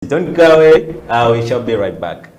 Don't go away. We shall be right back.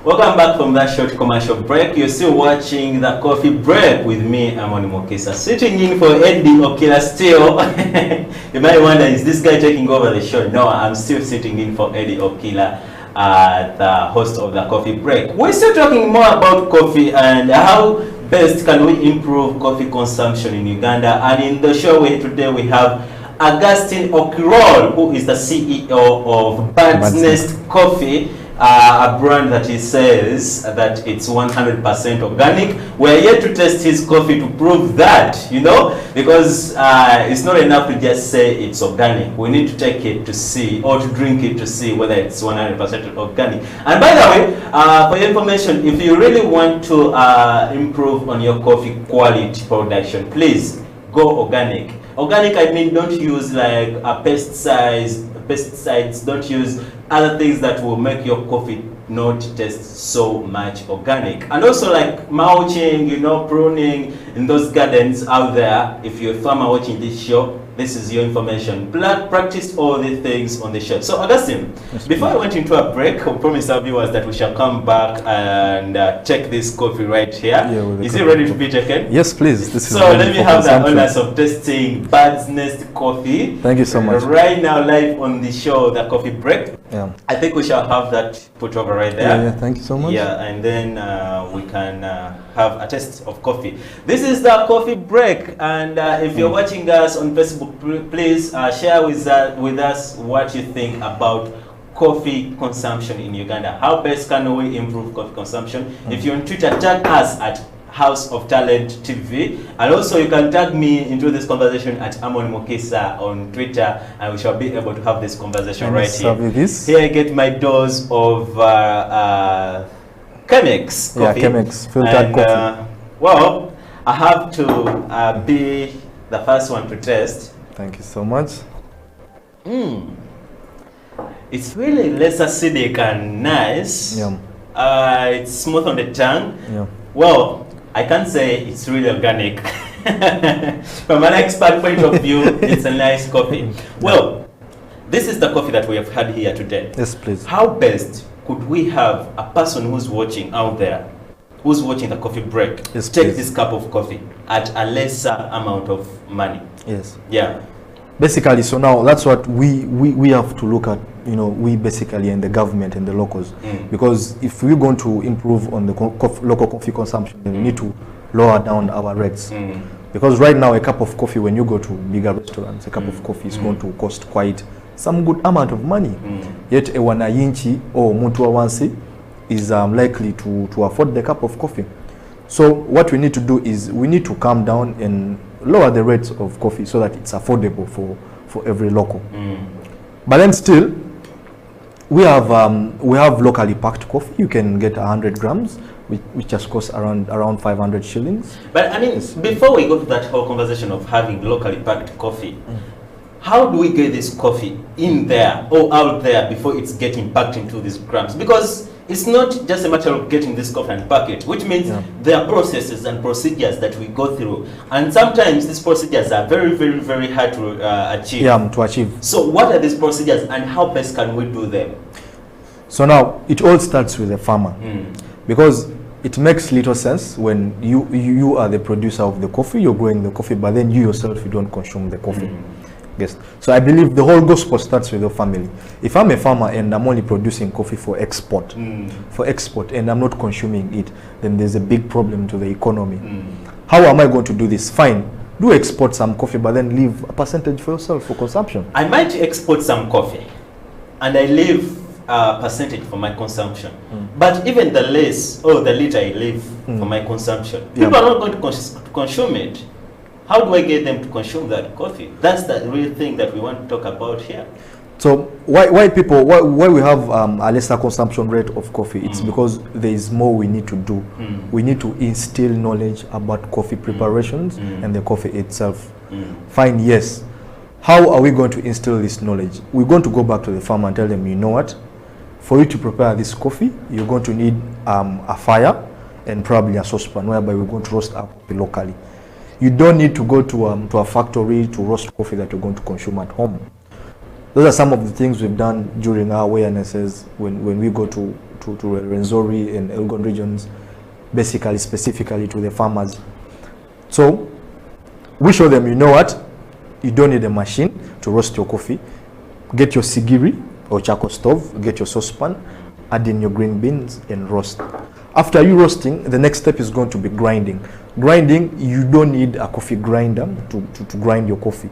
Welcome back from that short commercial break. You're still watching the Coffee Break with me, Amoni Mokisa. Sitting in for Eddie Okila still. You might wonder, is this guy taking over the show? No, I'm still sitting in for Eddie Okila, the host of the Coffee Break. We're still talking more about coffee and how best can we improve coffee consumption in Uganda. And in the show today we have Augustine Okirol, who is the CEO of Bird's Nest Coffee, a brand that he says that it's 100% organic. We're yet to test his coffee to prove that, you know, because it's not enough to just say it's organic. We need to take it to see, or to drink it to see whether it's 100% organic. And by the way, for your information, if you really want to improve on your coffee quality production, please go organic. Organic, I mean, don't use like pesticides, don't use other things that will make your coffee not taste so much organic. And also like mulching, you know, pruning in those gardens out there. If you're a farmer watching this show, this is your information. Practice all the things on the show. So Augustine, before I went into a break, I promised our viewers that we shall come back and check this coffee right here. Yeah, is it ready to be taken? Yes, please. This is so let me have the honors of testing Bird's Nest Coffee. Thank you so much. Right now, live on the show, the Coffee Break. Yeah. I think we shall have that put over right there. Yeah, thank you so much. Yeah, and then we can have a taste of coffee. This is the Coffee Break, and if you're watching us on Facebook, please share with us what you think about coffee consumption in Uganda. How best can we improve coffee consumption? If you're on Twitter, tag us at House of Talent TV, and also you can tag me into this conversation at Amon Mokisa on Twitter, and we shall be able to have this conversation right here. Here I get my dose of Chemex coffee. Yeah, Chemex filtered coffee. Well, I have to be the first one to test. Thank you so much. It's really less acidic and nice. Yeah. It's smooth on the tongue. Yeah. Well, I can't say it's really organic. From an expert point of view, it's a nice coffee. Well, this is the coffee that we have had here today. Yes, please. How best could we have a person who's watching out there, who's watching the coffee break, Yes, take please. this cup of coffee at a lesser amount of money? Yes. Yeah. Basically, so now that's what we have to look at, you know, we basically and the government and the locals. Because if we're going to improve on the local coffee consumption, then we need to lower down our rates. Because right now, a cup of coffee, when you go to bigger restaurants, a cup of coffee is going to cost quite some good amount of money. Yet a wanayinchi or muntu wa wansi is likely to afford the cup of coffee. So what we need to do is we need to calm down and lower the rates of coffee so that it's affordable for every local. But then still, we have locally packed coffee. You can get 100 grams, which just costs around 500 shillings. But I mean, before we go to that whole conversation of having locally packed coffee, how do we get this coffee in there or out there before it's getting packed into these grams? Because it's not just a matter of getting this coffee and pack it, which means there are processes and procedures that we go through. And sometimes these procedures are very, very, very hard to achieve. Yeah, to achieve. So what are these procedures and how best can we do them? So now, it all starts with the farmer. Because it makes little sense when you are the producer of the coffee, you're growing the coffee, but then you yourself, you don't consume the coffee. Yes. So I believe the whole gospel starts with your family. If I'm a farmer and I'm only producing coffee for export, and I'm not consuming it, then there's a big problem to the economy. How am I going to do this? Fine, do export some coffee, but then leave a percentage for yourself for consumption. I might export some coffee and I leave a percentage for my consumption. But even the less or the little I leave for my consumption, people are not going to consume it. How do I get them to consume that coffee? That's the real thing that we want to talk about here. So why we have a lesser consumption rate of coffee? It's because there is more we need to do. We need to instill knowledge about coffee preparations and the coffee itself. Fine, yes. How are we going to instill this knowledge? We're going to go back to the farmer and tell them, you know what? For you to prepare this coffee, you're going to need a fire and probably a saucepan whereby we're going to roast our coffee locally. You don't need to go to a factory to roast coffee that you're going to consume at home. Those are some of the things we've done during our awarenesses when we go to Rwenzori and Elgon regions, basically specifically to the farmers. So we show them, you know what? You don't need a machine to roast your coffee. Get your sigiri or charcoal stove, get your saucepan, add in your green beans and roast. After you roasting, the next step is going to be grinding. Grinding, you don't need a coffee grinder to grind your coffee.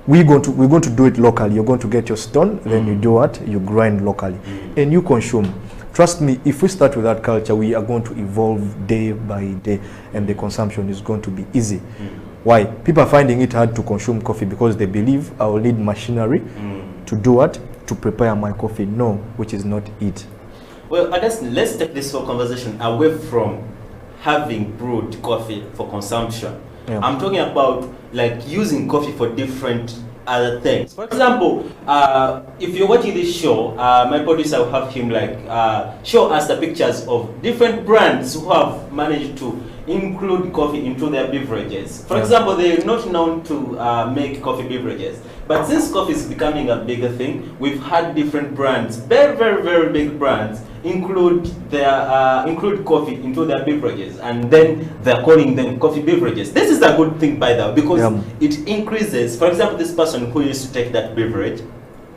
We're going to do it locally. You're going to get your stone, then you do what? You grind locally. And you consume. Trust me, if we start with that culture, we are going to evolve day by day, and the consumption is going to be easy. Why? People are finding it hard to consume coffee because they believe I will need machinery to do what? To prepare my coffee. No, which is not it. Well, I guess let's take this whole conversation away from having brewed coffee for consumption. I'm talking about like using coffee for different other things. For example, if you're watching this show, my producer will have him like show us the pictures of different brands who have managed to include coffee into their beverages. For example, they're not known to make coffee beverages. But since coffee is becoming a bigger thing, we've had different brands, very, very, very big brands, include coffee into their beverages, and then they're calling them coffee beverages. This is a good thing, by the way, because it increases. For example, this person who used to take that beverage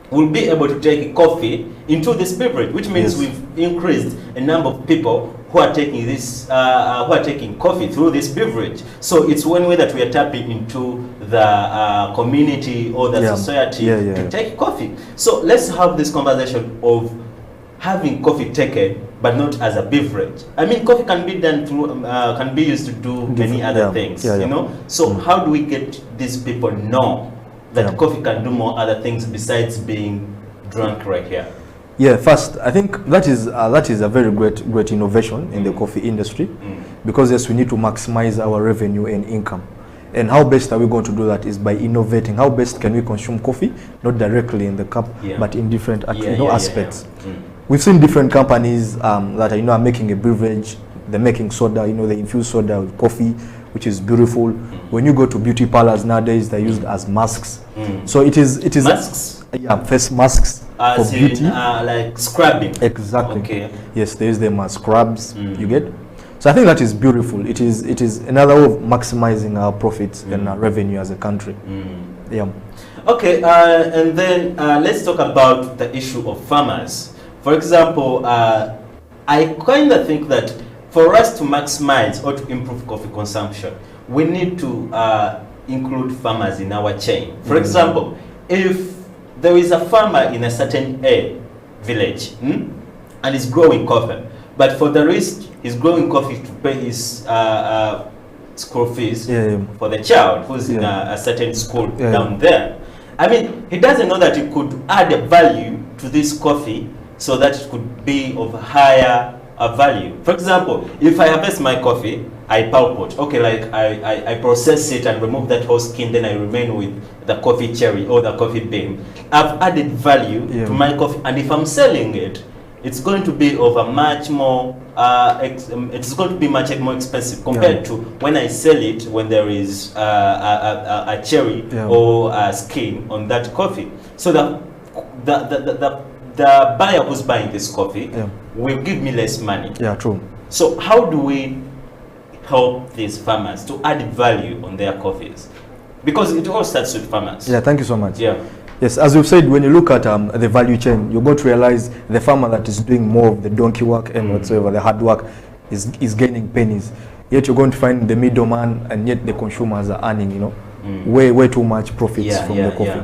will be able to take coffee into this beverage, which means we've increased a number of people who are taking this, who are taking coffee through this beverage. So it's one way that we are tapping into the community or the society to take coffee. So let's have this conversation of having coffee taken, but not as a beverage. I mean, coffee can be done through, can be used to do many other things, you know. So how do we get these people know that coffee can do more other things besides being drunk right here? Yeah, first, I think that is a very great innovation in the coffee industry, because yes, we need to maximize our revenue and income. And how best are we going to do that is by innovating. How best can we consume coffee, not directly in the cup, but in different aspects. We've seen different companies that are making a beverage. They're making soda, they infuse soda with coffee, which is beautiful. When you go to beauty parlors nowadays, they're used as masks. So it is masks. Yeah, face masks for beauty, like scrubbing. Exactly. Okay. Yes, they use them as scrubs. You get. So I think that is beautiful. It is another way of maximizing our profits and our revenue as a country. Yeah. Okay, and then let's talk about the issue of farmers. For example, I kind of think that for us to maximize or to improve coffee consumption, we need to include farmers in our chain. For example, if there is a farmer in a certain village and is growing coffee, but for the rest, he's growing coffee to pay his school fees for the child who's in a certain school down there. I mean, he doesn't know that he could add a value to this coffee so that it could be of higher value. For example, if I harvest my coffee, I pulp it. Okay, like I process it and remove that whole skin, then I remain with the coffee cherry or the coffee bean. I've added value to my coffee, and if I'm selling it, it's going to be of a much more it's going to be much more expensive compared to when I sell it when there is a cherry or a skin on that coffee. So the buyer who's buying this coffee will give me less money. Yeah, true. So how do we help these farmers to add value on their coffees? Because it all starts with farmers. Yeah, thank you so much. Yeah. Yes, as you've said, when you look at the value chain, you're going to realize the farmer that is doing more of the donkey work and whatsoever, the hard work, is gaining pennies. Yet you're going to find the middleman, and yet the consumers are earning, way too much profits from the coffee.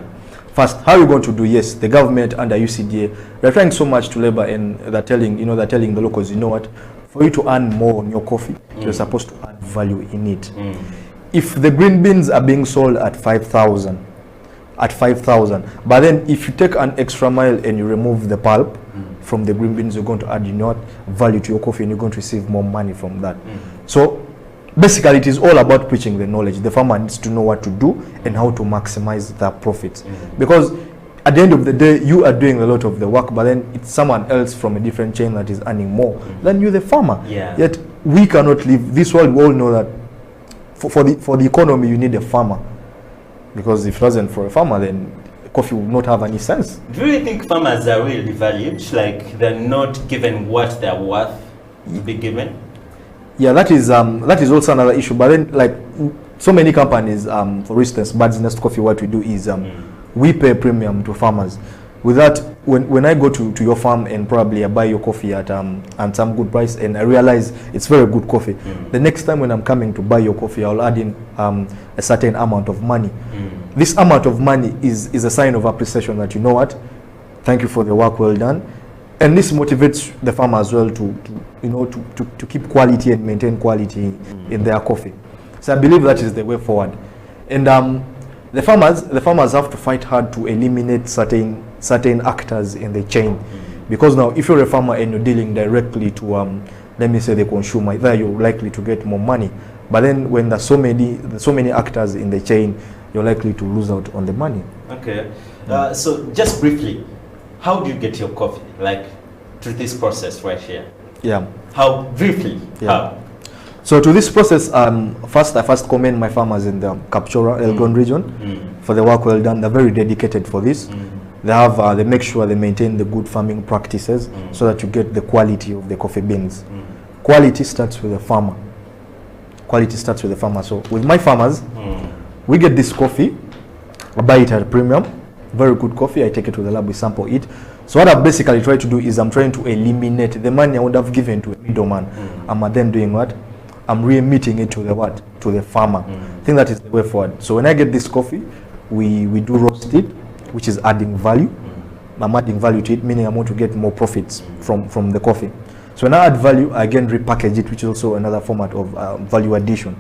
First, how are you going to do? Yes, the government under UCDA, they're trying so much to labor, and they're telling the locals, you know what, for you to earn more on your coffee, you're supposed to add value in it. If the green beans are being sold at 5,000, but then if you take an extra mile and you remove the pulp from the green beans, you're going to add value to your coffee, and you're going to receive more money from that. So basically, it is all about preaching the knowledge. The farmer needs to know what to do and how to maximize their profits, because at the end of the day, you are doing a lot of the work, but then it's someone else from a different chain that is earning more than you, the farmer. Yet we cannot live this world. We all know that for the economy, you need a farmer. Because if it wasn't for a farmer, then coffee would not have any sense. Do you think farmers are really valued? Like they're not given what they're worth to be given? Yeah, that is also another issue. But then, like so many companies, for instance, Bird's Nest Coffee, what we do is we pay premium to farmers. With that, when I go to your farm and probably I buy your coffee at some good price, and I realize it's very good coffee, the next time when I'm coming to buy your coffee, I'll add in a certain amount of money. This amount of money is a sign of appreciation that, you know what, thank you for the work well done, and this motivates the farmer as well to keep quality and maintain quality in their coffee. So I believe that is the way forward, and the farmers have to fight hard to eliminate certain actors in the chain, because now if you're a farmer and you're dealing directly to let me say the consumer, either you're likely to get more money, but then when there's so many actors in the chain, you're likely to lose out on the money. Okay, so just briefly, how do you get your coffee, like through this process right here? How briefly? How? So to this process, I first commend my farmers in the Kapchorwa, Elgon region for the work well done. They're very dedicated for this. They make sure they maintain the good farming practices so that you get the quality of the coffee beans. Quality starts with the farmer. So with my farmers, we get this coffee, I buy it at a premium, very good coffee, I take it to the lab, we sample it. So what I basically try to do is I'm trying to eliminate the money I would have given to a middleman. I'm then doing what? I'm remitting it to the farmer. I think that is the way forward. So when I get this coffee, we do roast it, which is adding value. I'm adding value to it, meaning I'm going to get more profits from the coffee. So when I add value, I again repackage it, which is also another format of value addition.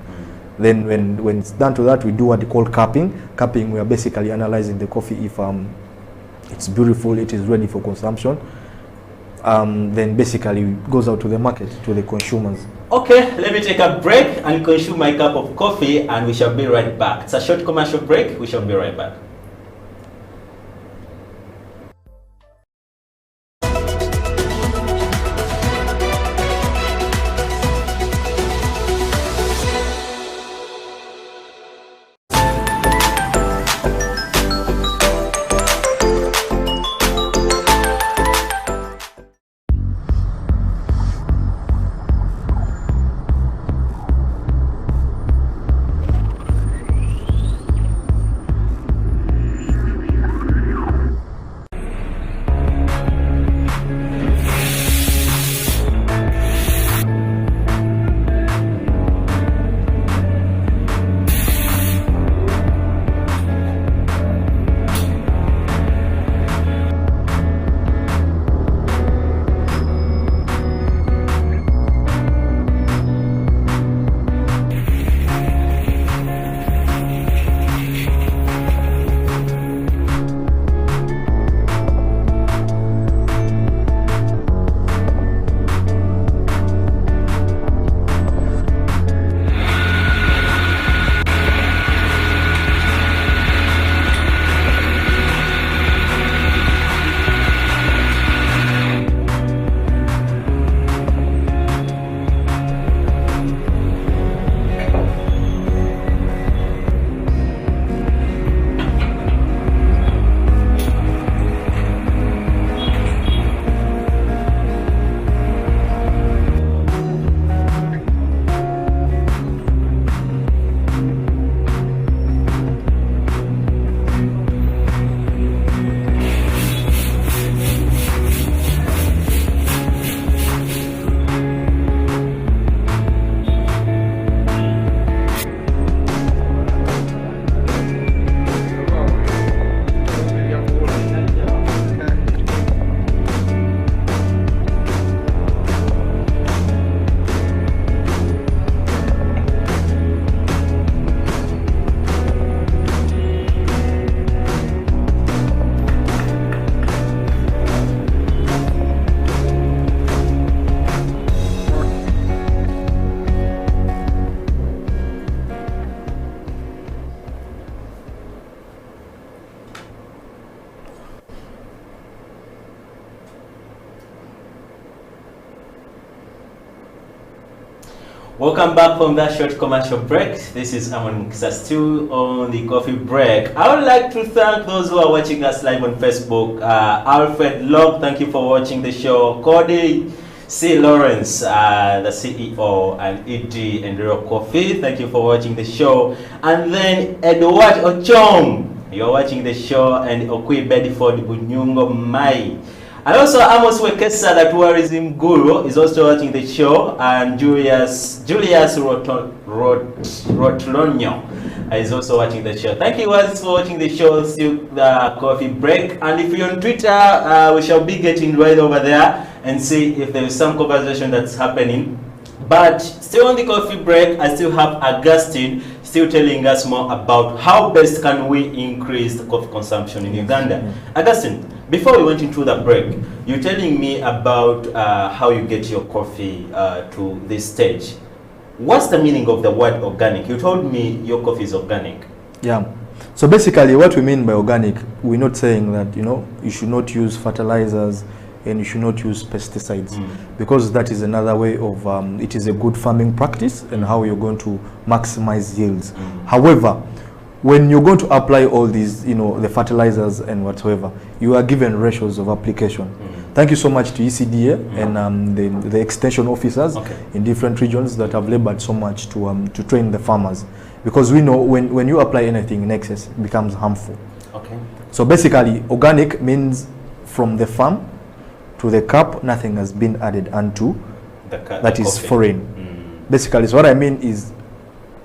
Then when it's done to that, we do what they call cupping. Cupping, we are basically analyzing the coffee if it's beautiful, it is ready for consumption. then basically goes out to the market, to the consumers. Okay, let me take a break and consume my cup of coffee, and we shall be right back. It's a short commercial break. We shall be right back. Welcome back from that short commercial break. This is Amon Mukisa still on the coffee break. I would like to thank those who are watching us live on Facebook. Alfred Locke, thank you for watching the show. Cody C. Lawrence, the CEO and ED and Real Coffee, thank you for watching the show. And then Edward Ochong, you're watching the show, and Okui Bedford Bunyungo Mai. And also Amos Wekesa, the tourism guru, is also watching the show, and Julius Rotlonio is also watching the show. Thank you guys for watching the show, still the coffee break. And if you're on Twitter, we shall be getting right over there and see if there is some conversation that's happening. But still on the coffee break, I still have Augustine still telling us more about how best can we increase the coffee consumption in Uganda. Augustine, before we went into the break, you're telling me about how you get your coffee to this stage. What's the meaning of the word organic? You told me your coffee is organic. Yeah. So basically what we mean by organic, we're not saying that, you know, you should not use fertilizers and you should not use pesticides, because that is another way of, it is a good farming practice and how you're going to maximize yields. However, when you're going to apply all these, you know, the fertilizers and whatsoever, you are given ratios of application. Thank you so much to ECDA and the extension officers in different regions that have labored so much to train the farmers, because we know when you apply anything in excess, it becomes harmful. So basically, organic means from the farm to the cup, nothing has been added unto that is foreign. Basically, so what I mean is,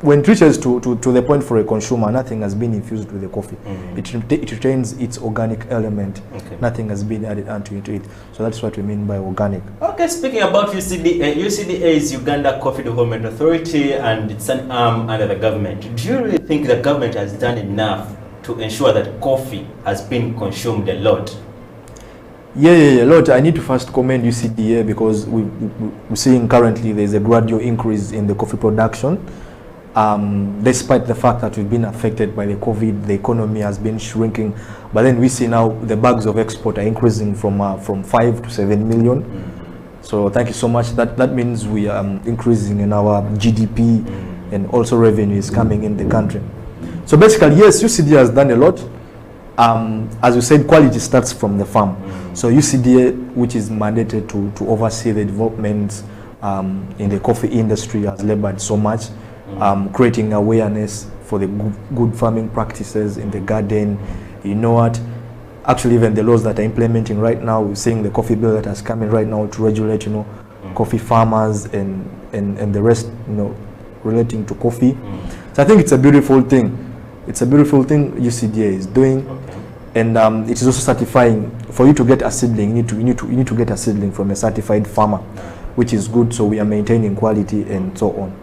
when it reaches to the point for a consumer, nothing has been infused with the coffee. It retains its organic element. Nothing has been added onto it. So that's what we mean by organic. Okay, speaking about UCDA, UCDA is Uganda Coffee Development Authority, and it's an arm under the government. Do you really think the government has done enough to ensure that coffee has been consumed a lot? Yeah. Lord, I need to first commend UCDA because we're seeing currently there's a gradual increase in the coffee production. Despite the fact that we've been affected by the COVID, the economy has been shrinking, but then we see now the bags of export are increasing from 5 to 7 million. So thank you so much. That means we are increasing in our GDP, and also revenue is coming in the country. So basically, yes, UCDA has done a lot. As you said, quality starts from the farm. So UCDA, which is mandated to oversee the developments in the coffee industry, has labored so much, creating awareness for the good farming practices in the garden. You know what? Actually, even the laws that are implementing right now, we're seeing the coffee bill that has come in right now to regulate, coffee farmers and the rest, relating to coffee. So I think it's a beautiful thing. It's a beautiful thing UCDA is doing, and it is also certifying. For you to get a seedling, you need to get a seedling from a certified farmer, which is good. So we are maintaining quality and so on.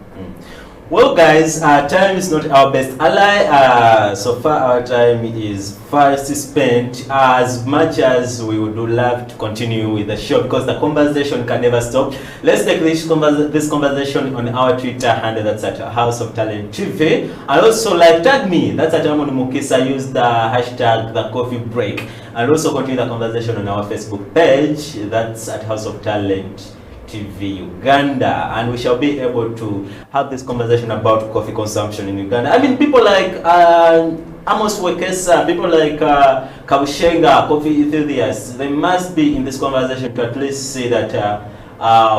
Well, guys, time is not our best ally. So far, our time is fast spent. As much as we would love to continue with the show, because the conversation can never stop. Let's take this conversation on our Twitter handle, that's at House of Talent TV. And also, tag me, that's at Amoni Mokesa. Use the hashtag The Coffee Break, and also continue the conversation on our Facebook page, that's at House of Talent TV Uganda, and we shall be able to have this conversation about coffee consumption in Uganda. I mean, people like Amos Wekesa, people like Kabushenga, coffee enthusiasts, they must be in this conversation to at least say that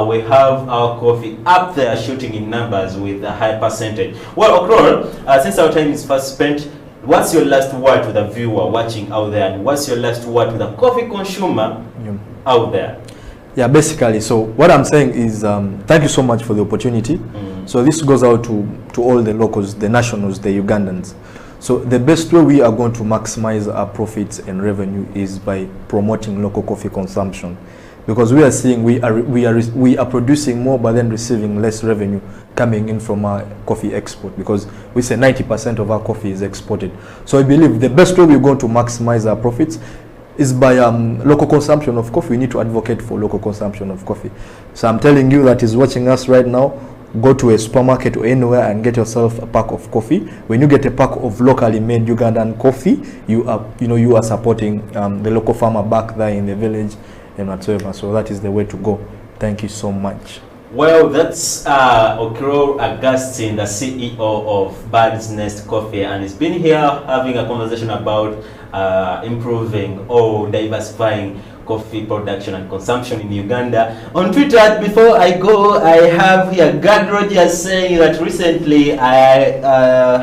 we have our coffee up there shooting in numbers with a high percentage. Well, Okrol, since our time is fast spent, what's your last word to the viewer watching out there, and what's your last word to the coffee consumer out there? Yeah, basically, so what I'm saying is thank you so much for the opportunity. So this goes out to all the locals, the nationals, the Ugandans. So the best way we are going to maximize our profits and revenue is by promoting local coffee consumption, because we are seeing we are producing more but then receiving less revenue coming in from our coffee export, because we say 90% of our coffee is exported. So I believe the best way we're going to maximize our profits is by local consumption of coffee. We need to advocate for local consumption of coffee. So I'm telling you that is watching us right now, go to a supermarket or anywhere and get yourself a pack of coffee. When you get a pack of locally made Ugandan coffee, you are supporting the local farmer back there in the village and whatsoever. So that is the way to go. Thank you so much. Well, that's Okro Augustine, the CEO of Bird's Nest Coffee, and he's been here having a conversation about improving or diversifying coffee production and consumption in Uganda. On Twitter, before I go, I have here Gad Rogers saying that recently I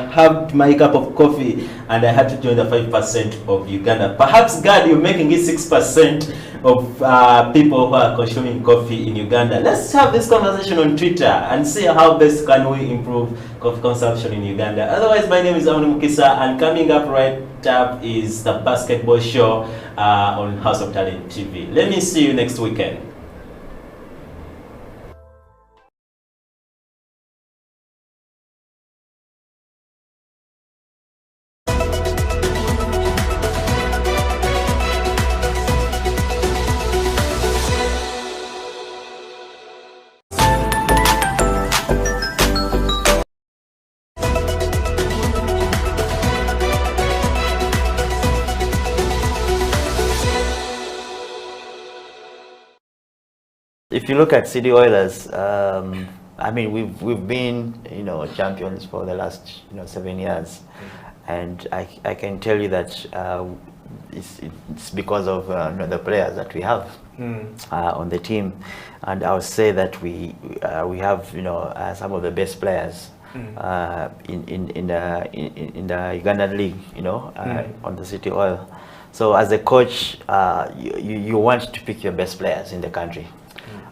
had my cup of coffee and I had to join the 5% of Uganda. Perhaps, Gad, you're making it 6% of people who are consuming coffee in Uganda. Let's have this conversation on Twitter and see how best can we improve coffee consumption in Uganda. Otherwise, my name is Amoni Mokesa, and coming up right up is the basketball show on House of Talent TV. Let me see you next weekend. If you look at City Oilers, I mean, we've been champions for the last 7 years, and I can tell you that it's because of the players that we have on the team, and I would say that we have some of the best players in the Ugandan league, on the City Oil. So as a coach, you want to pick your best players in the country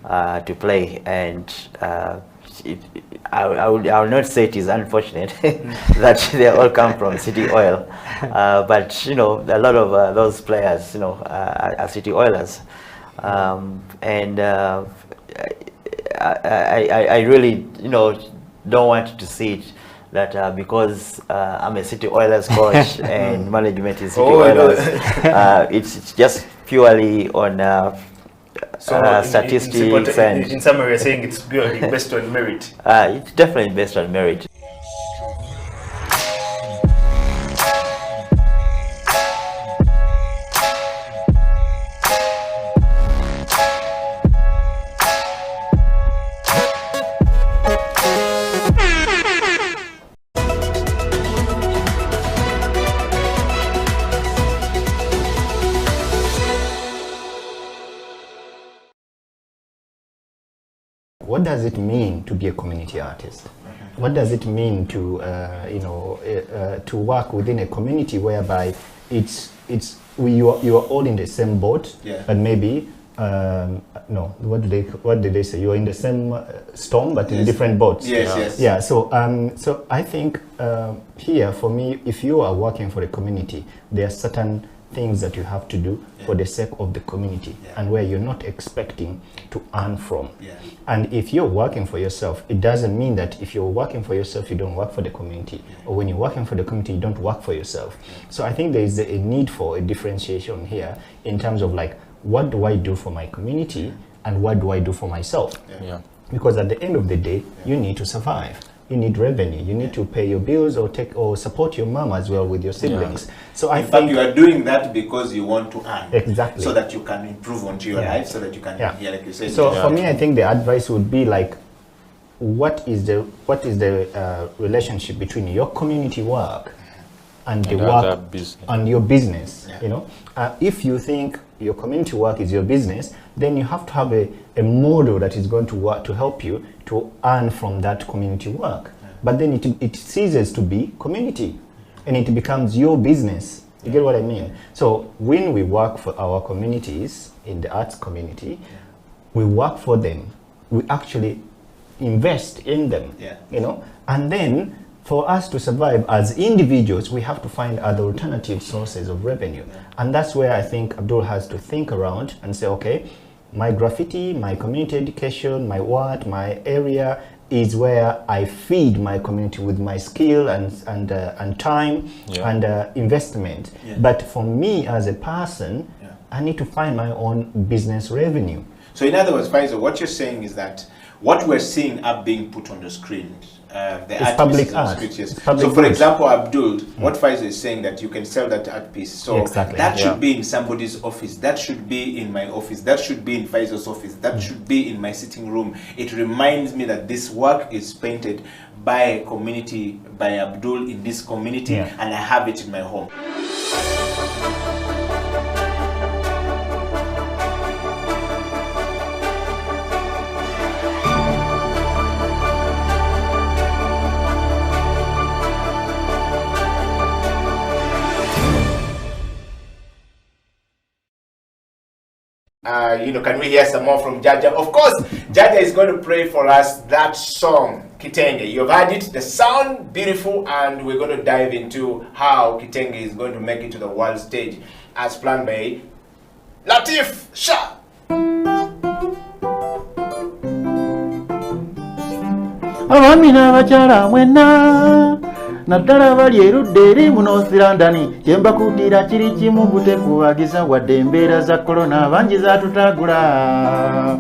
to play, and I will not say it is unfortunate that they all come from City Oil, but a lot of those players are City Oilers, and I really don't want to see it that because I'm a City Oilers coach and management is City Oilers, it's just purely on statistics in summary, you're saying it's purely based on merit. It's definitely based on merit. What does it mean to be a community artist? What does it mean to to work within a community whereby you are all in the same boat, but maybe what did they say? You are in the same storm, but in different boats. Yes. Yeah. So I think here for me, if you are working for a community, there are certain things that you have to do for the sake of the community, and where you're not expecting to earn from. And if you're working for yourself, it doesn't mean that if you're working for yourself, you don't work for the community, or when you're working for the community, you don't work for yourself. So I think there is a need for a differentiation here in terms of like, what do I do for my community and what do I do for myself? Because at the end of the day, you need to survive. You need revenue. You need to pay your bills or support your mom as well with your siblings. So I think you are doing that because you want to earn. Exactly. So that you can improve onto your life, so that you can, like you said. So for me, I think the advice would be like, what is the relationship between your community work and the work and your business? You know, if you think your community work is your business, then you have to have a model that is going to work to help you to earn from that community work. But then it ceases to be community and it becomes your business. You get what I mean? So when we work for our communities in the arts community, we work for them. We actually invest in them, you know, and then for us to survive as individuals, we have to find other alternative sources of revenue. And that's where I think Abdul has to think around and say, okay, my graffiti, my community education, my art, my area is where I feed my community with my skill and time and investment. But for me as a person, I need to find my own business revenue. So in other words, Faisal, what you're saying is that what we're seeing are being put on the screen. The art public pieces art. Street, yes. Public So for art. example, Abdul, what Faisal is saying that you can sell that art piece. So Exactly. that should be in somebody's office. That should be in my office. That should be in Faisal's office. That should be in my sitting room. It reminds me that this work is painted by a community, by Abdul in this community, and I have it in my home. Can we hear some more from Jaja? Of course, Jaja is going to play for us that song, Kitenge. You've heard it, the sound, beautiful, and we're going to dive into how Kitenge is going to make it to the world stage as planned by Latif Shah. Abaami n'abakyala mwenna naddala bali erudde eri mu North London kyembakuutira kiri kimu butekubagiza wadde embeera za korona bangi zatutagula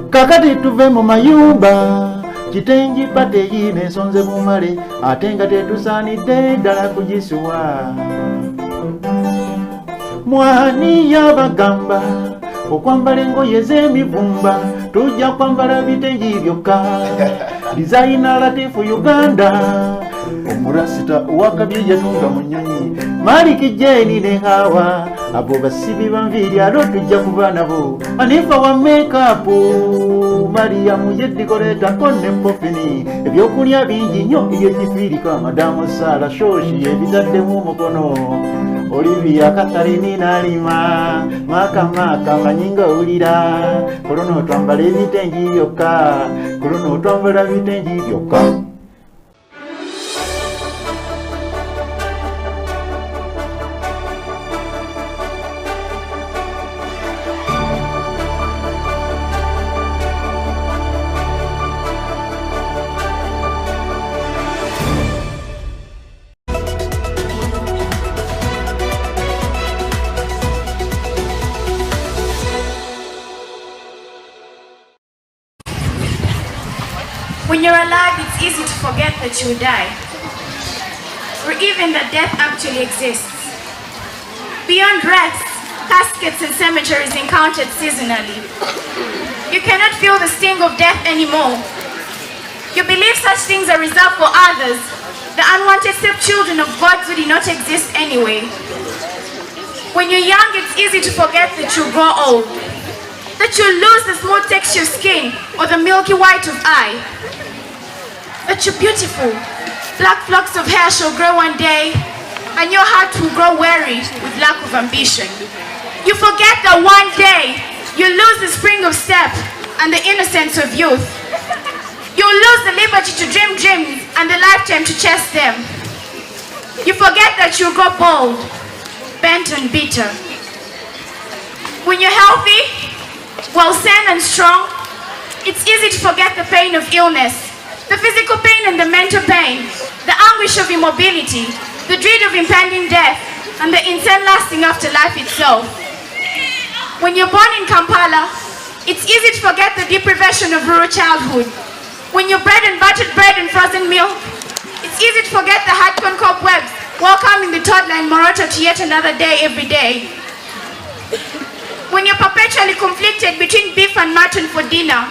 kakati tuve mu mayumba kitengi pateyi n'ensonze bumale ate nga tetusaanidde ddala kugisuwa mwani yabagamba okwambala engoye z'emivumba tujja kwambala bitengi byokka dizayina Latifu Uganda omurasita owakabye yatunga mu nnyonyi Maliki Jeni ne Hawa abo basibi banviiri alo tujja kuba nabo Anifa wa makeup Mariamu yedikoleetako ne Pofini ebyokulya bingi nnyo ebyekifiirika Madamu Sara Shoshi ebitaddemu umukono Olivia Katharini Nalima Maka manyinga ulira Kulono twambala ebitengi byokka Kulono twambala bitengi byokka When you're alive, it's easy to forget that you'll die, or even that death actually exists. Beyond wreaths, caskets and cemeteries encountered seasonally. You cannot feel the sting of death anymore. You believe such things are reserved for others, the unwanted stepchildren of gods who did not exist anyway. When you're young, it's easy to forget that you'll grow old, that you'll lose the smooth texture of skin or the milky white of eye, that you're beautiful. Black flocks of hair shall grow one day, and your heart will grow weary with lack of ambition. You forget that one day you lose the spring of step and the innocence of youth. You lose the liberty to dream dreams and the lifetime to chase them. You forget that you grow bold, bent and bitter. When you're healthy, well sane and strong, it's easy to forget the pain of illness, the physical pain and the mental pain, the anguish of immobility, the dread of impending death, and the insane lasting afterlife itself. When you're born in Kampala, it's easy to forget the deprivation of rural childhood. When you're bread and buttered bread and frozen milk, it's easy to forget the hard-corn cobwebs welcoming the toddler in Morocco to yet another day every day. When you're perpetually conflicted between beef and mutton for dinner,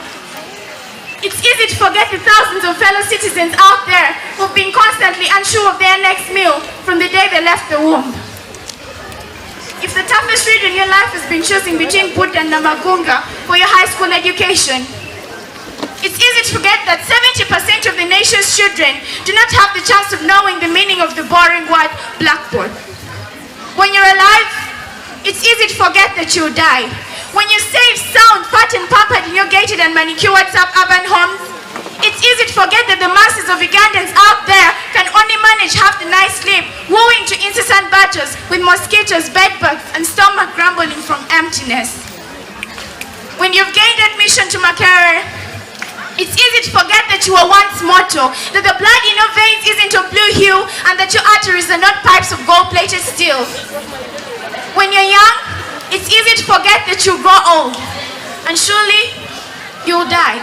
it's easy to forget the thousands of fellow citizens out there who've been constantly unsure of their next meal from the day they left the womb. If the toughest read in your life has been choosing between Buddha and Namagunga for your high school education, it's easy to forget that 70% of the nation's children do not have the chance of knowing the meaning of the boring word blackboard. When you're alive, it's easy to forget that you'll die. When you're safe, sound, fat and pampered in your gated and manicured suburban homes, it's easy to forget that the masses of Ugandans out there can only manage half the night's sleep, wooing to incessant battles with mosquitoes, bedbugs, and stomach grumbling from emptiness. When you've gained admission to Makerere, it's easy to forget that you were once mortal, that the blood in your veins isn't of blue hue, and that your arteries are not pipes of gold-plated steel. When you're young, it's easy to forget that you'll grow old, and surely you'll die.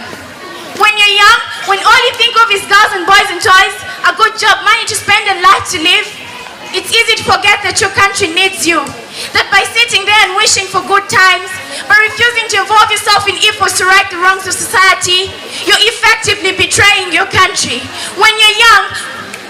When you're young, when all you think of is girls and boys and toys, a good job, money to spend and life to live, it's easy to forget that your country needs you. That by sitting there and wishing for good times, by refusing to involve yourself in efforts to right the wrongs of society, you're effectively betraying your country. When you're young,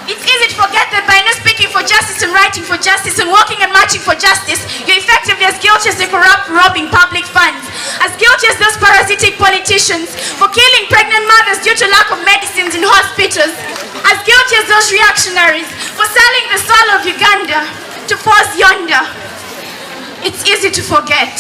it's easy to forget that by not speaking for justice and writing for justice and walking and marching for justice, you're effectively as guilty as the corrupt robbing public funds, as guilty as those parasitic politicians for killing pregnant mothers due to lack of medicines in hospitals, as guilty as those reactionaries for selling the soul of Uganda to force yonder. It's easy to forget.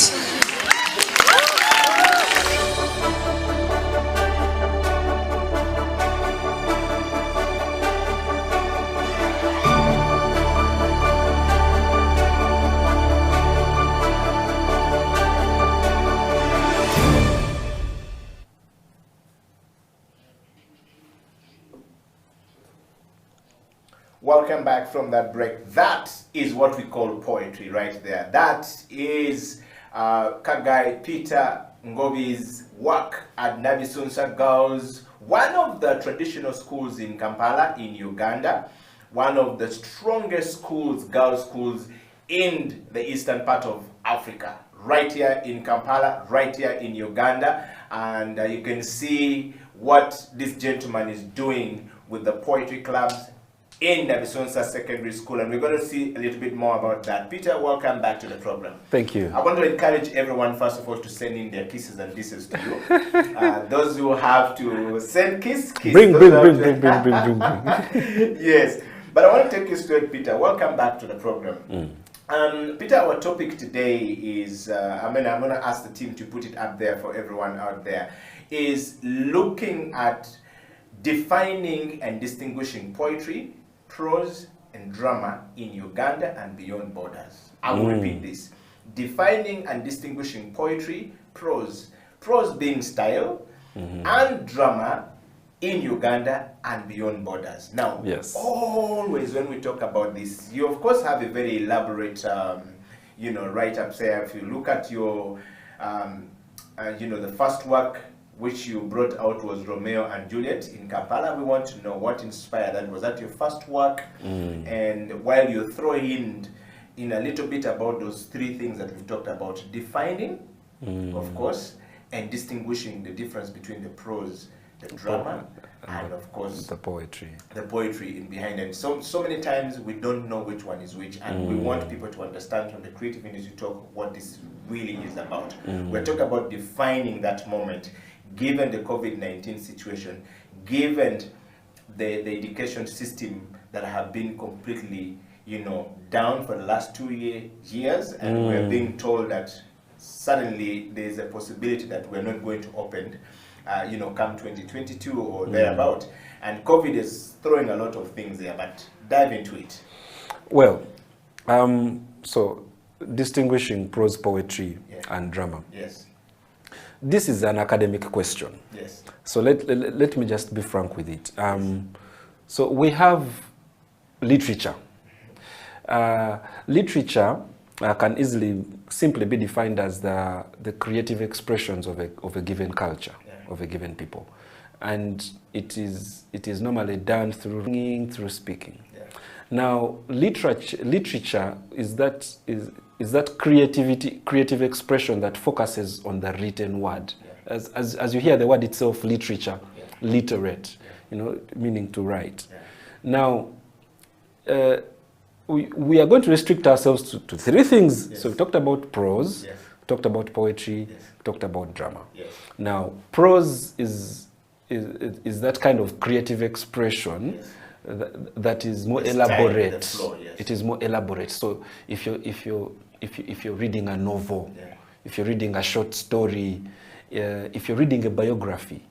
Welcome back from that break. That is what we call poetry right there. That is Kagai Peter Ngobi's work at Nabisunsa Girls, one of the traditional schools in Kampala in Uganda, one of the strongest schools, girls schools in the eastern part of Africa, right here in Kampala, right here in Uganda. And you can see what this gentleman is doing with the poetry clubs in Nabisonsa Secondary School, and we're going to see a little bit more about that. Peter, welcome back to the program. Thank you. I want to encourage everyone, first of all, to send in their kisses and disses to you. Those who have to send kiss. Bring. Yes, but I want to take you straight, Peter. Welcome back to the program. Peter, our topic today is, I'm going to ask the team to put it up there for everyone out there, is looking at defining and distinguishing poetry, prose and drama in Uganda and beyond borders. I will repeat this. Defining and distinguishing poetry, prose being style, and drama in Uganda and beyond borders. Now, always when we talk about this, you of course have a very elaborate, write-up there. If you look at your, the first work which you brought out was Romeo and Juliet in Kampala. We want to know what inspired that. Was that your first work? And while you throw in a little bit about those three things that we've talked about, defining, of course, and distinguishing the difference between the prose, the drama, and of course the poetry. The poetry in behind it. So many times we don't know which one is which, and we want people to understand from the creative industry talk what this really is about. We're talking about defining that moment, given the COVID-19 situation, given the education system that have been completely, down for the last 2 years, and we're being told that suddenly there's a possibility that we're not going to open, come 2022 or thereabout. And COVID is throwing a lot of things there, but dive into it. Well, so distinguishing prose poetry and drama. Yes. This is an academic question. Yes. So let me just be frank with it. So we have literature. Literature can easily simply be defined as the creative expressions of a given culture, of a given people. And it is normally done through reading, through speaking. Now, literature is that creative expression that focuses on the written word. As you hear the word itself, literature, literate, meaning to write. Now, we are going to restrict ourselves to three things. So we talked about prose, we talked about poetry, we talked about drama. Now, prose is that kind of creative expression that is more elaborate. It is more elaborate. So if you're reading a novel, if you're reading a short story, if you're reading a biography,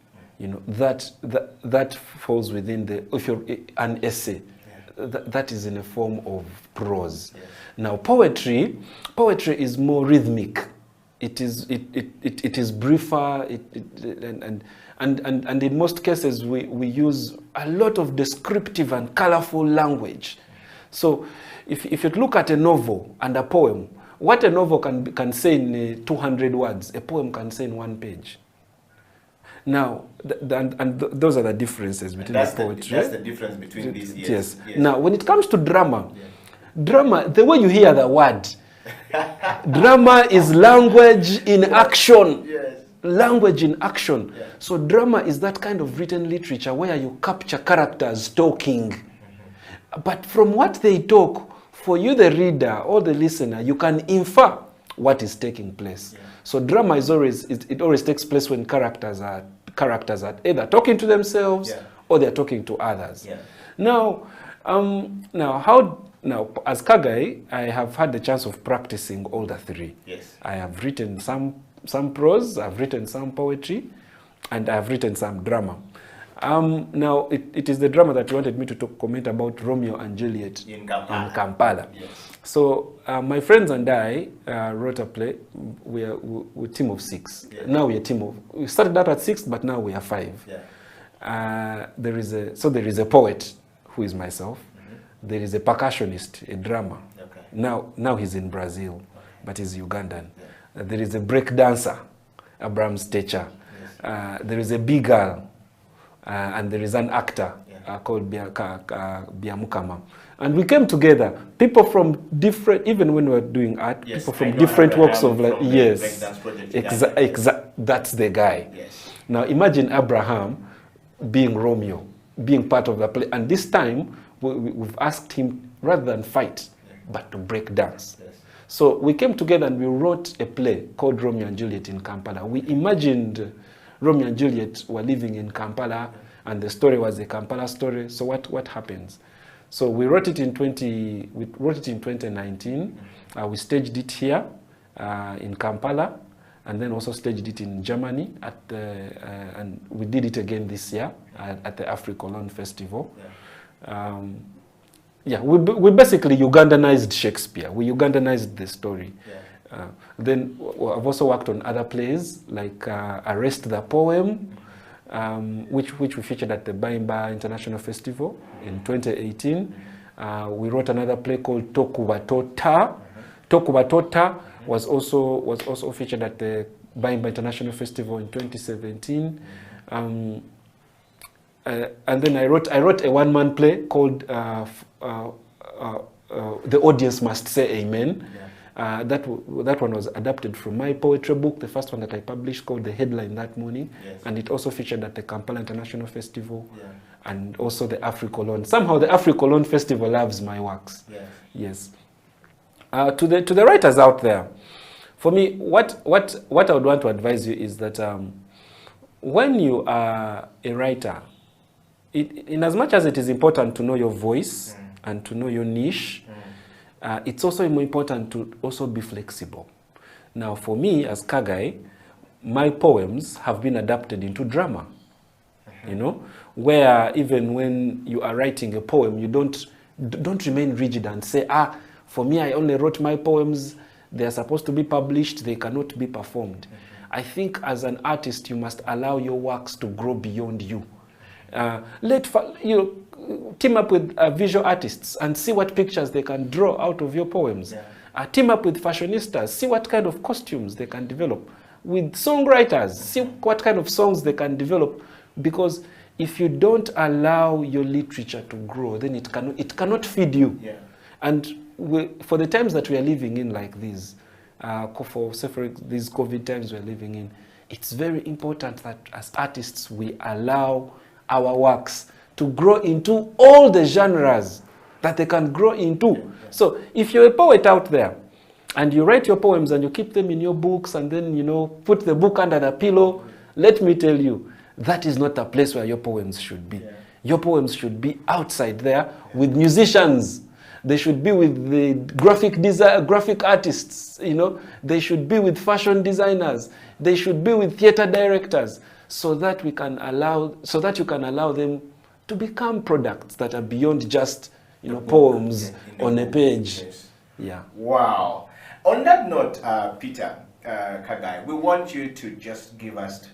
that falls within if you're an essay. That is in a form of prose. Now, poetry is more rhythmic. It is briefer. And in most cases we use a lot of descriptive and colorful language. So, if you look at a novel and a poem, what a novel can say in 200 words, a poem can say in 1 page. Now, those are the differences between the poetry. That's the difference between these. Yes. Now, when it comes to drama, the way you hear the word, drama is language in action. Language in action. So drama is that kind of written literature where you capture characters talking. But from what they talk, for you the reader or the listener, you can infer what is taking place. So drama is always takes place when characters are either talking to themselves or they're talking to others. Now as Kagai, I have had the chance of practicing all the three. I have written some prose, I've written some poetry, and I've written some drama. Now it is the drama that you wanted me to comment about, Romeo and Juliet in Kampala. So my friends and I wrote a play. We're a team of 6. Now we started out at 6, but now we are 5. There is a poet who is myself. There is a percussionist, a drummer. Now he's in Brazil, but he's Ugandan. There is a break dancer, Abraham Stecher. There is a big girl, and there is an actor called Biamukama. And we came together, people from different, even when we were doing art, people from different walks of life. Yes, that's the guy. Now imagine Abraham being Romeo, being part of the play. And this time, we've asked him, rather than fight, but to break dance. So we came together and we wrote a play called Romeo and Juliet in Kampala. We imagined Romeo and Juliet were living in Kampala, and the story was a Kampala story. So what happens? So we wrote it in 2019. We staged it here in Kampala, and then also staged it in Germany and we did it again this year at the Afri-Cologne Festival. We basically Ugandanized Shakespeare. We Ugandanized the story. Then I've also worked on other plays like Arrest the Poem, which we featured at the Baimba International Festival in 2018. We wrote another play called Tokubatota. Tokubatota was also featured at the Bimba International Festival in 2017. And then I wrote a one-man play called The Audience Must Say Amen. That one was adapted from my poetry book, the first one that I published, called The Headline That Morning. And it also featured at the Kampala International Festival and also the Africolon. Somehow the Africolon Festival loves my works. Yes. To the writers out there, for me, what I would want to advise you is that when you are a writer, in as much as it is important to know your voice and to know your niche, it's also more important to also be flexible. Now, for me, as Kagai, my poems have been adapted into drama, you know, where even when you are writing a poem, you don't remain rigid and say, for me, I only wrote my poems, they are supposed to be published, they cannot be performed. I think as an artist, you must allow your works to grow beyond you. Team up with visual artists and see what pictures they can draw out of your poems. Team up with fashionistas, see what kind of costumes they can develop. With songwriters, see what kind of songs they can develop. Because if you don't allow your literature to grow, then it cannot feed you. And for the times that we are living in like this, for these COVID times we are living in, it's very important that as artists we allow our works to grow into all the genres that they can grow into. So if you're a poet out there and you write your poems and you keep them in your books and then, you know, put the book under the pillow, let me tell you, that is not a place where your poems should be. Your poems should be outside there with musicians. They should be with the graphic artists, you know. They should be with fashion designers. They should be with theater directors, so that you can allow them to become products that are beyond just, you know, poems on a page. Wow. On that note, Peter Kagai, we want you to just give us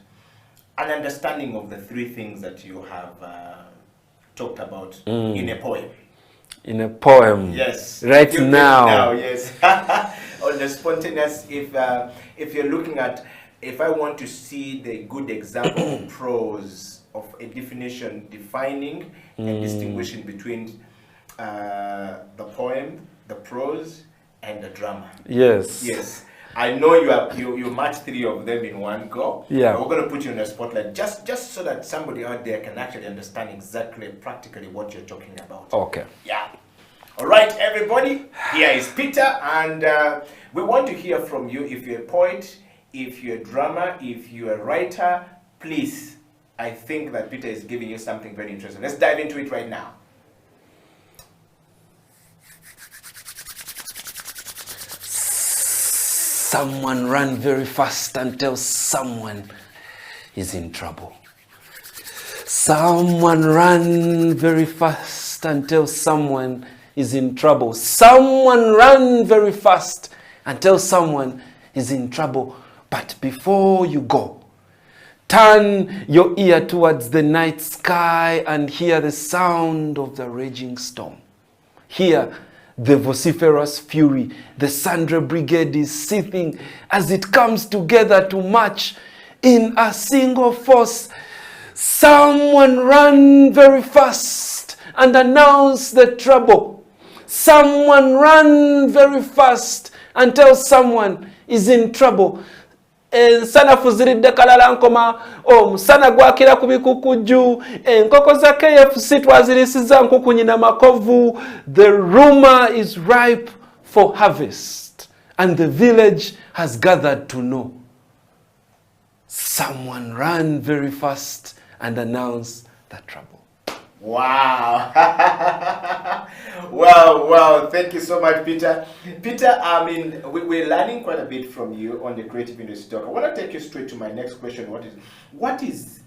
an understanding of the three things that you have talked about in a poem. In a poem. Yes. Right now. Yes. On the spontaneous, if you're looking at, if I want to see the good example of prose, of a definition defining and distinguishing between the poem, the prose, and the drama. Yes. Yes. I know you match three of them in one go. Yeah. We're going to put you in a spotlight just so that somebody out there can actually understand exactly, practically what you're talking about. Okay. Yeah. All right, everybody. Here is Peter, and we want to hear from you. If you're a poet, if you're a drummer, if you're a writer, please. I think that Peter is giving you something very interesting. Let's dive into it right now. Someone ran very fast and tell someone is in trouble. Someone ran very fast and tell someone is in trouble. Someone ran very fast and tell someone is in trouble. But before you go, turn your ear towards the night sky and hear the sound of the raging storm. Hear the vociferous fury. The Sandra Brigade is seething as it comes together to march in a single force. Someone run very fast and announce the trouble. Someone run very fast and tell someone is in trouble. Sana fuziridde kalala nkoma omusana gwakira ku bikukuju enkoko za KFC twazirisiza nkuku nyina makovu. The rumor is ripe for harvest and the village has gathered to know. Someone ran very fast and announced the trouble. Wow. Wow. Thank you so much, Peter. Peter, I mean, we're learning quite a bit from you on the Creative Industry Talk. I want to take you straight to my next question. What is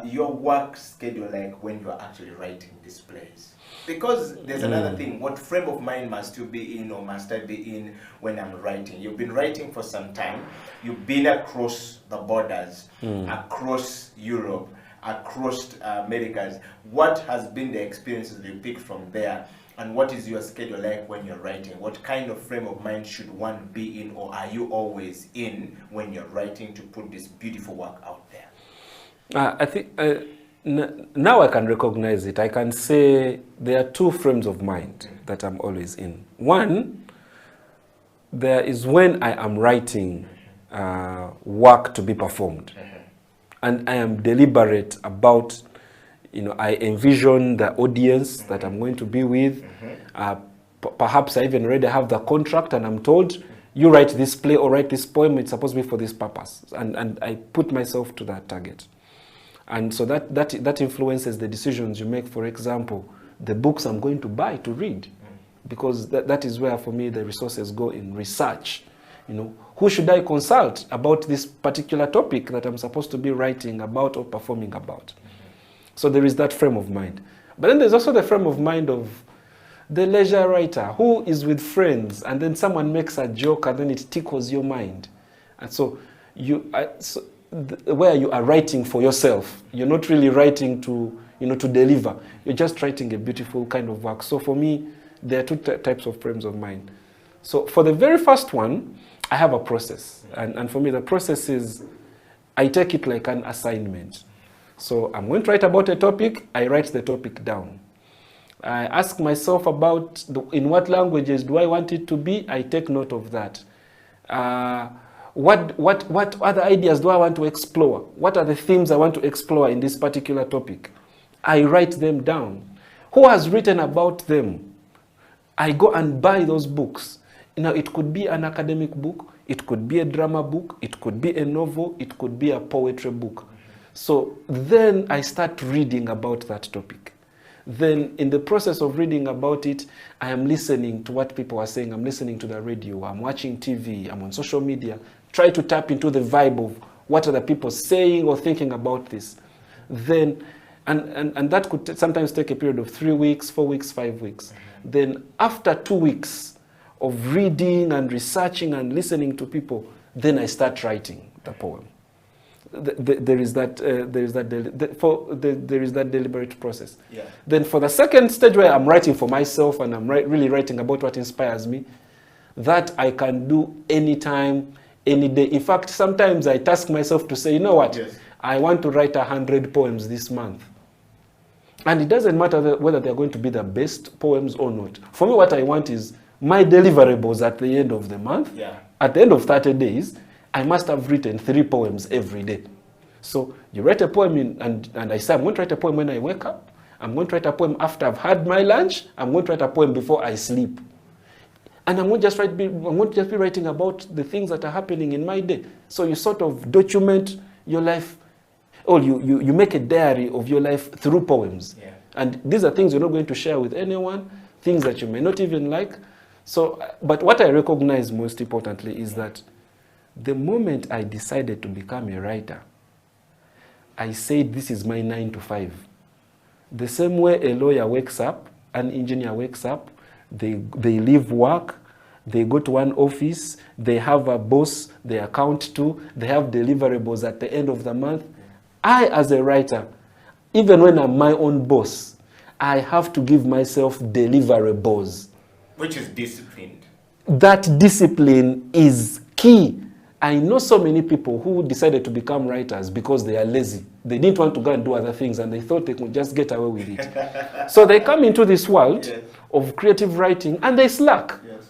your work schedule like when you are actually writing these plays? Because there's another thing. What frame of mind must you be in, or must I be in when I'm writing? You've been writing for some time. You've been across the borders, across Europe, across Americas. What has been the experiences you picked from there? And what is your schedule like when you're writing? What kind of frame of mind should one be in, or are you always in when you're writing to put this beautiful work out there? I think now I can recognize it. I can say there are two frames of mind that I'm always in. One, there is when I am writing work to be performed. And I am deliberate about, I envision the audience that I'm going to be with. Perhaps I even already have the contract and I'm told, you write this play or write this poem, it's supposed to be for this purpose. And I put myself to that target. And so that influences the decisions you make. For example, the books I'm going to buy to read. Because that is where, for me, the resources go in research. Who should I consult about this particular topic that I'm supposed to be writing about or performing about? So there is that frame of mind. But then there's also the frame of mind of the leisure writer who is with friends and then someone makes a joke and then it tickles your mind. And so where you are writing for yourself, you're not really writing to deliver. You're just writing a beautiful kind of work. So for me, there are two types of frames of mind. So for the very first one, I have a process. And for me, the process is, I take it like an assignment. So I'm going to write about a topic, I write the topic down. I ask myself about in what languages do I want it to be, I take note of that. What other ideas do I want to explore? What are the themes I want to explore in this particular topic? I write them down. Who has written about them? I go and buy those books. It could be an academic book, it could be a drama book, it could be a novel, it could be a poetry book. So then I start reading about that topic. Then in the process of reading about it, I am listening to what people are saying. I'm listening to the radio, I'm watching TV, I'm on social media. Try to tap into the vibe of what are the people saying or thinking about this. Then, and that could sometimes take a period of 3 weeks, 4 weeks, 5 weeks. Then after 2 weeks of reading and researching and listening to people, then I start writing the poem. There is that deliberate process. Yeah. Then for the second stage where I'm writing for myself and I'm really writing about what inspires me, that I can do anytime, any day. In fact, sometimes I task myself to say, you know what, yes, I want to write 100 poems this month. And it doesn't matter whether they're going to be the best poems or not. For me, what I want is my deliverables at the end of the month. Yeah. At the end of 30 days, I must have written 3 poems every day. So you write a poem and I say, I'm going to write a poem when I wake up. I'm going to write a poem after I've had my lunch. I'm going to write a poem before I sleep. And I'm going to just be writing about the things that are happening in my day. So you sort of document your life, or you make a diary of your life through poems. Yeah. And these are things you're not going to share with anyone, things that you may not even like. So, but what I recognize most importantly is that the moment I decided to become a writer, I said this is my 9 to 5. The same way a lawyer wakes up, an engineer wakes up, they leave work, they go to one office, they have a boss they account to, they have deliverables at the end of the month. I, as a writer, even when I'm my own boss, I have to give myself deliverables. Which is disciplined. That discipline is key. I know so many people who decided to become writers because they are lazy. They didn't want to go and do other things and they thought they could just get away with it. So they come into this world, yes, of creative writing and they slack. Yes.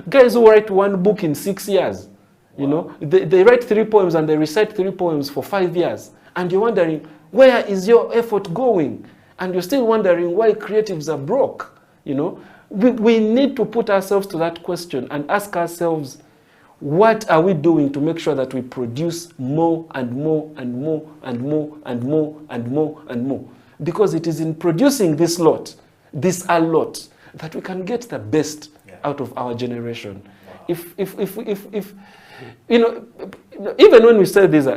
Guys who write one book in 6 years, wow, they write 3 poems and they recite 3 poems for 5 years. And you're wondering, where is your effort going? And you're still wondering why creatives are broke. We need to put ourselves to that question and ask ourselves, what are we doing to make sure that we produce more and more and more and more and more and more and more? Because it is in producing this a lot, that we can get the best, yeah, out of our generation. Wow. If even when we say these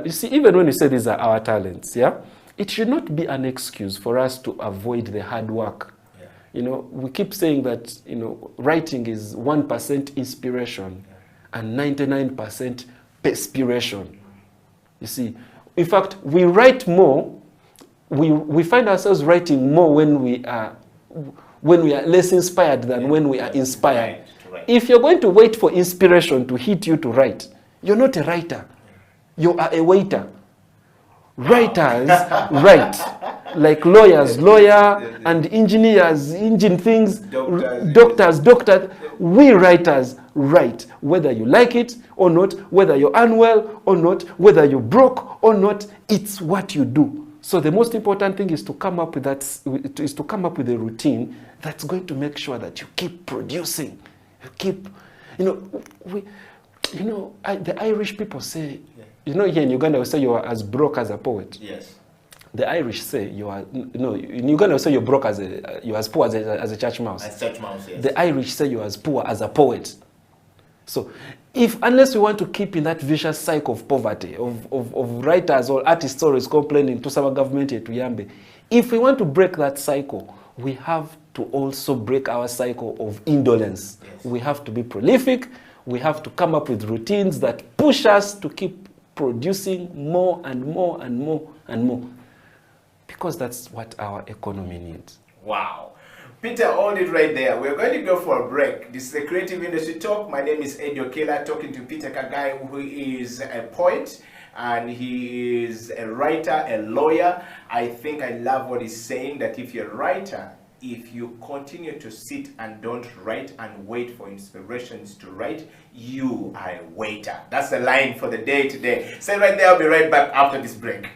are our talents, yeah, it should not be an excuse for us to avoid the hard work. Yeah. We keep saying that writing is 1% inspiration, yeah, and 99% perspiration. You see, in fact, we write more. We find ourselves writing more when when we are less inspired than when we are inspired. Right. If you're going to wait for inspiration to hit you to write, you're not a writer. You are a waiter. Writers write. Like lawyers, lawyer, and engineers, engine things, doctors. We writers write. Whether you like it or not, whether you're unwell or not, whether you're broke or not, it's what you do. So the most important thing is to come up with a routine that's going to make sure that you keep producing. You keep, the Irish people say, here in Uganda we say you are as broke as a poet. Yes. The Irish say in Uganda we say you're broke you're as poor as a church mouse. As church mouse, yes. The Irish say you're as poor as a poet. So unless we want to keep in that vicious cycle of poverty, of writers or artists always complaining to some government to Yambe, if we want to break that cycle, we have to also break our cycle of indolence. Yes. We have to be prolific. We have to come up with routines that push us to keep producing more and more and more and more. Because that's what our economy needs. Wow. Peter, hold it right there. We're going to go for a break. This is the Creative Industry Talk. My name is Eddie Okello, talking to Peter Kagai, who is a poet and he is a writer, a lawyer. I think I love what he's saying, that if you're a writer, if you continue to sit and don't write and wait for inspirations to write, you are a waiter. That's the line for the day today. Stay right there. I'll be right back after this break.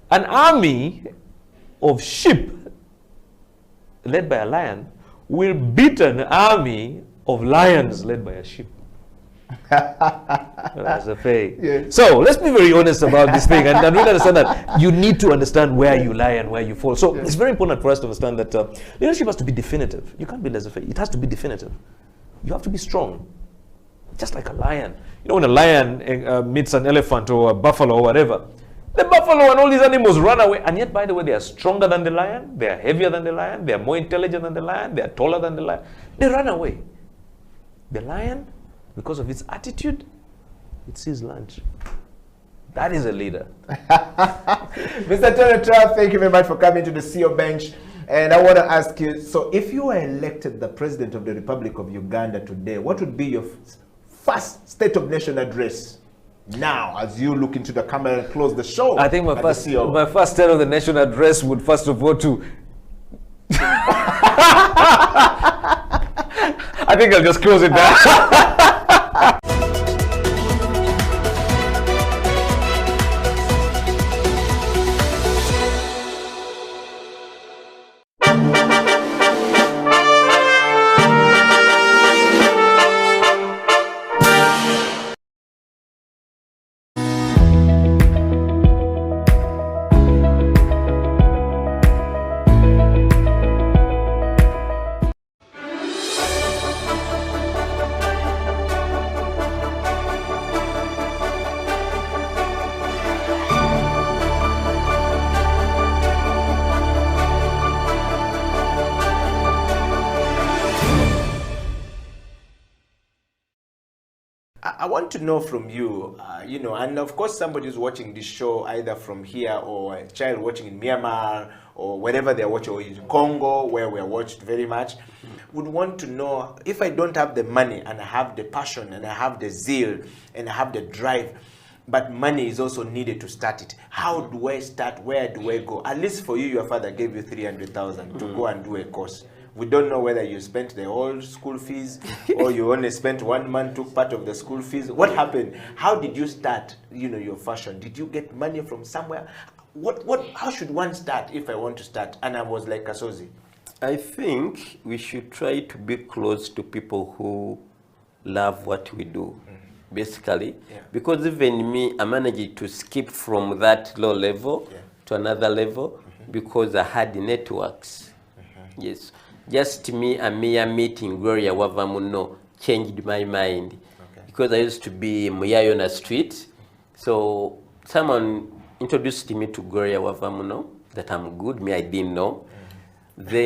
An army of sheep led by a lion will beat an army of lions led by a sheep. That's a fake. Yeah. So let's be very honest about this thing and really understand that you need to understand where you lie and where you fall. So it's very important for us to understand that leadership has to be definitive. You can't be laissez-faire. It has to be definitive. You have to be strong, just like a lion. You know, when a lion meets an elephant or a buffalo or whatever, the buffalo and all these animals run away. And yet, by the way, they are stronger than the lion. They are heavier than the lion. They are more intelligent than the lion. They are taller than the lion. They run away. The lion, because of its attitude, it sees lunch. That is a leader. Mr. Tony Trapp, thank you very much for coming to the CEO bench. And I want to ask you, so if you were elected the President of the Republic of Uganda today, what would be your first State of Nation address? Now, as you look into the camera and close the show. I think my first State of the Nation address would first of all to... I think I'll just close it down. I want to know from you, you know, and of course somebody who's watching this show either from here or a child watching in Myanmar or wherever they're watching, or in Congo where we're watched very much, would want to know, if I don't have the money and I have the passion and I have the zeal and I have the drive, but money is also needed to start it. How do I start? Where do I go? At least for you, your father gave you 300,000 to go and do a course. We don't know whether you spent the whole school fees or you only spent 1 month, took part of the school fees. What happened? How did you start, you know, your fashion? Did you get money from somewhere? How should one start if I want to start? And I was like Kasozi. I think we should try to be close to people who love what we do. Basically, because even me, I managed to skip from that low level to another level because I had networks. Yes, just me and Mia meeting Gloria Wavamuno changed my mind because I used to be Muyayona Street. So someone introduced me to Gloria Wavamuno that I'm good. Me, I didn't know. Then